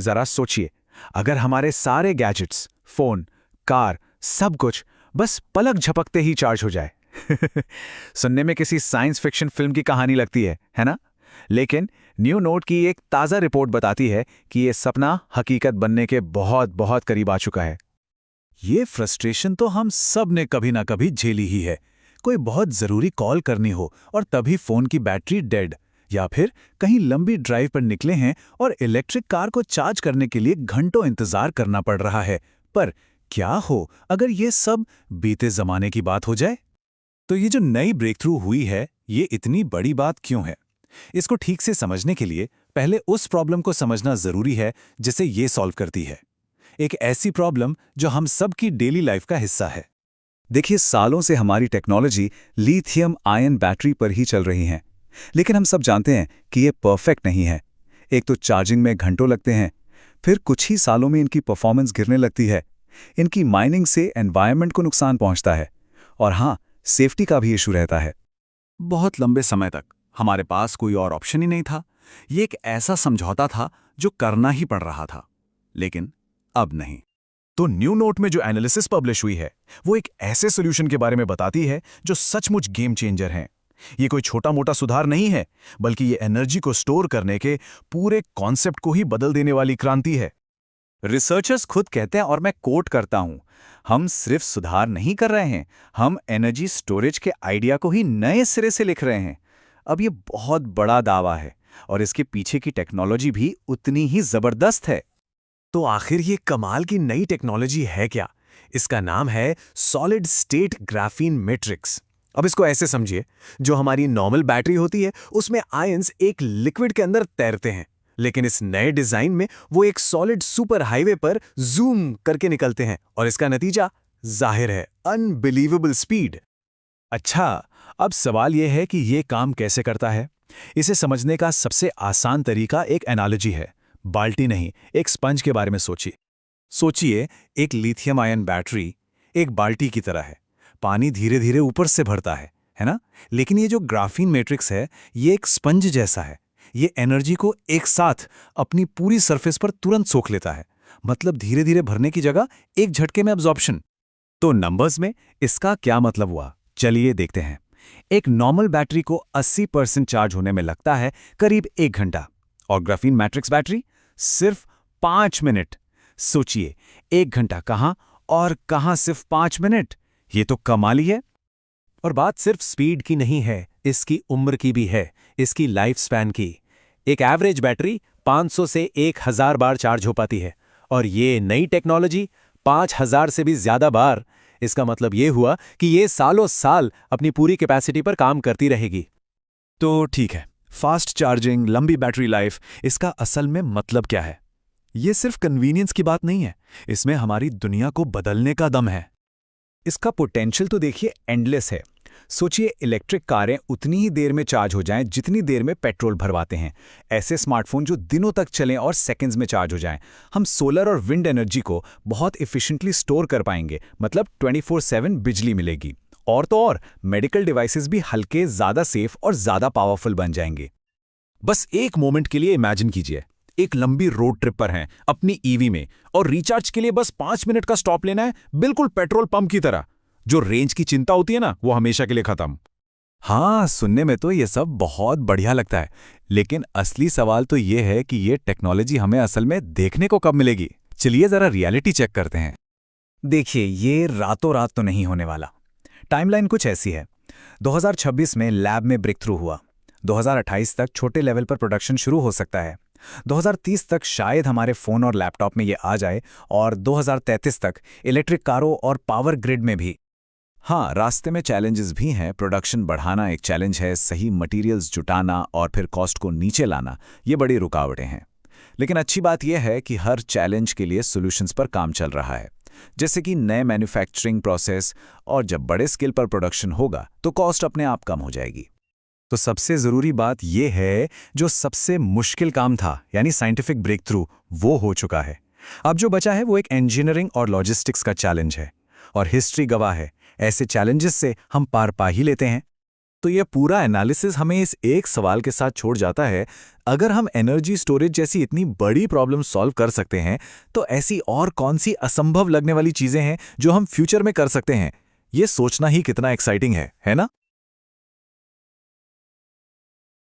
जरा सोचिए, अगर हमारे सारे गैजेट्स, फोन, कार, सब कुछ बस पलक झपकते ही चार्ज हो जाए। सुनने में किसी साइंस फिक्शन फिल्म की कहानी लगती है ना? लेकिन न्यू नोट की एक ताज़ा रिपोर्ट बताती है कि ये सपना हकीकत बनने के बहुत बहुत करीब आ चुका है। ये फ्रस्ट्रेशन तो हम सब ने कभी ना कभी झेली ही है। कोई बहुत ज़रूरी कॉल करनी हो और तभी फ़ोन की बैटरी डेड, या फिर कहीं लंबी ड्राइव पर निकले हैं और इलेक्ट्रिक कार को चार्ज करने के लिए घंटों इंतज़ार करना पड़ रहा है। पर क्या हो अगर ये सब बीते ज़माने की बात हो जाए? तो ये जो नई ब्रेक थ्रू हुई है, ये इतनी बड़ी बात क्यों है? इसको ठीक से समझने के लिए पहले उस प्रॉब्लम को समझना ज़रूरी है जिसे ये सॉल्व करती है। एक ऐसी प्रॉब्लम जो हम सब की डेली लाइफ का हिस्सा है। देखिए, सालों से हमारी टेक्नोलॉजी लिथियम आयन बैटरी पर ही चल रही है, लेकिन हम सब जानते हैं कि ये परफेक्ट नहीं है। एक तो चार्जिंग में घंटों लगते हैं, फिर कुछ ही सालों में इनकी परफॉर्मेंस गिरने लगती है। इनकी माइनिंग से एनवायरनमेंट को नुकसान पहुंचता है, और हाँ, सेफ्टी का भी इशू रहता है। बहुत लंबे समय तक हमारे पास कोई और ऑप्शन ही नहीं था। ये एक ऐसा समझौता था जो करना ही पड़ रहा था, लेकिन अब नहीं। तो न्यू नोट में जो एनालिसिस पब्लिश हुई है, वो एक ऐसे सॉल्यूशन के बारे में बताती है जो सचमुच गेम चेंजर हैं। ये कोई छोटा मोटा सुधार नहीं है, बल्कि ये एनर्जी को स्टोर करने के पूरे कॉन्सेप्ट को ही बदल देने वाली क्रांति है। रिसर्चर्स खुद कहते हैं, और मैं कोट करता हूं, हम सिर्फ सुधार नहीं कर रहे हैं, हम एनर्जी स्टोरेज के आइडिया को ही नए सिरे से लिख रहे हैं। अब ये बहुत बड़ा दावा है, और इसके पीछे की टेक्नोलॉजी भी उतनी ही जबरदस्त है। तो आखिर ये कमाल की नई टेक्नोलॉजी है क्या? इसका नाम है सॉलिड स्टेट ग्राफीन मैट्रिक्स। अब इसको ऐसे समझिए, जो हमारी नॉर्मल बैटरी होती है उसमें आयंस एक लिक्विड के अंदर तैरते हैं, लेकिन इस नए डिजाइन में वो एक सॉलिड सुपर हाईवे पर जूम करके निकलते हैं, और इसका नतीजा जाहिर है, अनबिलीवेबल स्पीड। अच्छा, अब सवाल यह है कि ये काम कैसे करता है। इसे समझने का सबसे आसान तरीका एक एनालॉजी है। बाल्टी नहीं, एक स्पंज के बारे में सोचिए, एक लिथियम आयन बैटरी एक बाल्टी की तरह है। पानी धीरे धीरे ऊपर से भरता है ना? लेकिन ये जो ग्राफीन मैट्रिक्स है, ये एक स्पंज जैसा है। ये एनर्जी को एक साथ अपनी पूरी सरफेस पर तुरंत सोख लेता है। मतलब धीरे धीरे भरने की जगह एक झटके में अब्जॉर्प्शन। तो नंबर्स में इसका क्या मतलब हुआ, चलिए देखते हैं। एक नॉर्मल बैटरी को 80% चार्ज होने में लगता है करीब 1 घंटा, और ग्राफीन मैट्रिक्स बैटरी सिर्फ 5 मिनट। सोचिए, 1 घंटा कहां और कहां सिर्फ 5 मिनट। ये तो कमाल ही है। और बात सिर्फ स्पीड की नहीं है, इसकी उम्र की भी है, इसकी लाइफ स्पैन की। एक एवरेज बैटरी 500 से 1000 बार चार्ज हो पाती है, और ये नई टेक्नोलॉजी 5000 से भी ज्यादा बार। इसका मतलब ये हुआ कि ये सालों साल अपनी पूरी कैपेसिटी पर काम करती रहेगी। तो ठीक है, फास्ट चार्जिंग, लंबी बैटरी लाइफ, इसका असल में मतलब क्या है? ये सिर्फ कन्वीनियंस की बात नहीं है, इसमें हमारी दुनिया को बदलने का दम है। इसका पोटेंशियल तो देखिए एंडलेस है। सोचिए, इलेक्ट्रिक कारें उतनी ही देर में चार्ज हो जाएं जितनी देर में पेट्रोल भरवाते हैं। ऐसे स्मार्टफोन जो दिनों तक चलें और सेकंड्स में चार्ज हो जाएं। हम सोलर और विंड एनर्जी को बहुत एफिशिएंटली स्टोर कर पाएंगे, मतलब 24/7 बिजली मिलेगी। और तो और, मेडिकल डिवाइसेस भी हल्के, ज़्यादा सेफ और ज़्यादा पावरफुल बन जाएंगे। बस एक मोमेंट के लिए इमेजिन कीजिए, एक लंबी रोड ट्रिप पर हैं अपनी ईवी में, और रिचार्ज के लिए बस 5 मिनट का स्टॉप लेना है, बिल्कुल पेट्रोल पंप की तरह। जो रेंज की चिंता होती है ना, वो हमेशा के लिए खत्म। हाँ, सुनने में तो ये सब बहुत बढ़िया लगता है, लेकिन असली सवाल तो ये है कि ये टेक्नोलॉजी हमें असल में देखने को कब मिलेगी। चलिए जरा रियलिटी चेक करते हैं। देखिए, ये रातों रात तो नहीं होने वाला। टाइमलाइन कुछ ऐसी है। 2026 में लैब में ब्रेक थ्रू हुआ, 2028 तक छोटे लेवल पर प्रोडक्शन शुरू हो सकता है, 2030 तक शायद हमारे फ़ोन और लैपटॉप में ये आ जाए, और 2033 तक इलेक्ट्रिक कारों और पावर ग्रिड में भी। हाँ, रास्ते में चैलेंजेस भी हैं। प्रोडक्शन बढ़ाना एक चैलेंज है, सही मटेरियल्स जुटाना और फिर कॉस्ट को नीचे लाना, ये बड़ी रुकावटें हैं। लेकिन अच्छी बात यह है कि हर चैलेंज के लिए सॉल्यूशंस पर काम चल रहा है, जैसे कि नए मैन्युफैक्चरिंग प्रोसेस, और जब बड़े स्केल पर प्रोडक्शन होगा तो कॉस्ट अपने आप कम हो जाएगी। तो सबसे ज़रूरी बात यह है, जो सबसे मुश्किल काम था, यानी साइंटिफिक ब्रेक थ्रू, वो हो चुका है। अब जो बचा है वो एक इंजीनियरिंग और लॉजिस्टिक्स का चैलेंज है, और हिस्ट्री गवाह है, ऐसे चैलेंजेस से हम पार पा ही लेते हैं। तो ये पूरा एनालिसिस हमें इस एक सवाल के साथ छोड़ जाता है, अगर हम एनर्जी स्टोरेज जैसी इतनी बड़ी प्रॉब्लम सॉल्व कर सकते हैं तो ऐसी और कौन सी असंभव लगने वाली चीजें हैं जो हम फ्यूचर में कर सकते हैं। ये सोचना ही कितना एक्साइटिंग है ना?